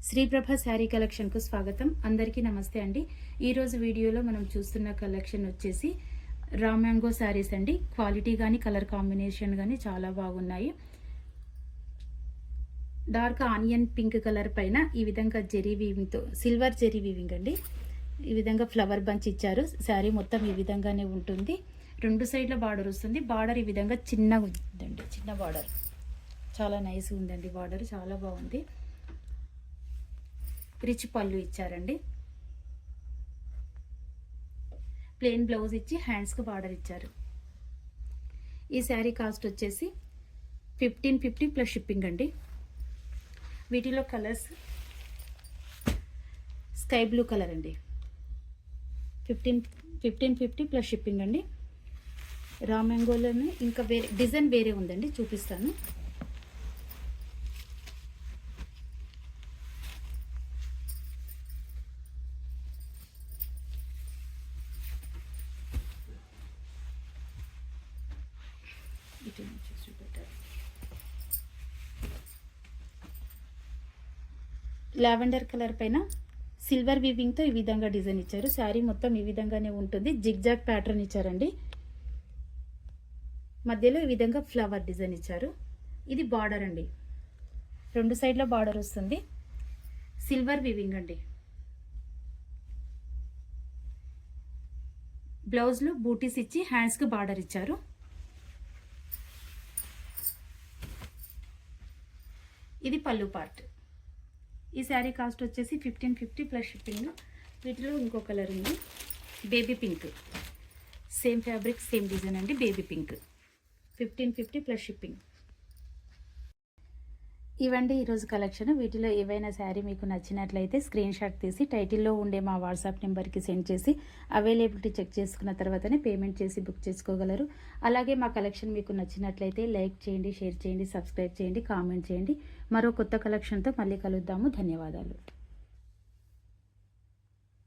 శ్రీప్రభ శారీ కలెక్షన్కు స్వాగతం. అందరికీ నమస్తే అండి. ఈరోజు వీడియోలో మనం చూస్తున్న కలెక్షన్ వచ్చేసి రా మ్యాంగో శారీస్ అండి. క్వాలిటీ కానీ కలర్ కాంబినేషన్ కానీ చాలా బాగున్నాయి. డార్క్ ఆనియన్ పింక్ కలర్ పైన ఈ విధంగా జెరీ వీవింగ్తో సిల్వర్ జెరీ వీవింగ్ అండి. ఈ విధంగా ఫ్లవర్ బంచ్ ఇచ్చారు. శారీ మొత్తం ఈ విధంగానే ఉంటుంది. రెండు సైడ్ల బార్డర్ వస్తుంది. బార్డర్ ఈ విధంగా చిన్నగా ఉందండి. చిన్న బార్డర్ చాలా నైస్ ఉందండి. బార్డర్ చాలా బాగుంది. రిచ్ పళ్ళు ఇచ్చారండి. ప్లెయిన్ బ్లౌజ్ ఇచ్చి హ్యాండ్స్కి బార్డర్ ఇచ్చారు. ఈ శారీ కాస్ట్ వచ్చేసి 1550 ప్లస్ షిప్పింగ్ అండి. వీటిలో కలర్స్ స్కై బ్లూ కలర్ అండి. 1550 ప్లస్ షిప్పింగ్ అండి. రా మ్యాంగోలోనే ఇంకా వేరే డిజైన్ వేరే ఉందండి, చూపిస్తాను. లావెండర్ కలర్ పైన సిల్వర్ వీవింగ్తో ఈ విధంగా డిజైన్ ఇచ్చారు. శారీ మొత్తం ఈ విధంగానే ఉంటుంది. జిగ్జాగ్ ప్యాటర్న్ ఇచ్చారండి. మధ్యలో ఈ విధంగా ఫ్లవర్ డిజైన్ ఇచ్చారు. ఇది బార్డర్ అండి. రెండు సైడ్ల బార్డర్ వస్తుంది. సిల్వర్ వీవింగ్ అండి. బ్లౌజ్లో బూటీస్ ఇచ్చి హ్యాండ్స్కి బార్డర్ ఇచ్చారు. ఇది పళ్ళు పార్ట్. ఈ శారీ కాస్ట్ వచ్చేసి 1550 ప్లస్ షిప్పింగ్. వీటిలో ఇంకో కలర్ ఉంది, baby pink. Same fabric same design అండి. Baby pink 1550 plus shipping. ఇవండి ఈరోజు కలెక్షన్. వీటిలో ఏవైనా శారీ మీకు నచ్చినట్లయితే స్క్రీన్ షాట్ తీసి టైటిల్లో ఉండే మా వాట్సాప్ నెంబర్కి సెండ్ చేసి అవైలబిలిటీ చెక్ చేసుకున్న తర్వాతనే పేమెంట్ చేసి బుక్ చేసుకోగలరు. అలాగే మా కలెక్షన్ మీకు నచ్చినట్లయితే లైక్ చేయండి, షేర్ చేయండి, సబ్స్క్రైబ్ చేయండి, కామెంట్ చేయండి. మరో కొత్త కలెక్షన్తో మళ్ళీ కలుద్దాము. ధన్యవాదాలు.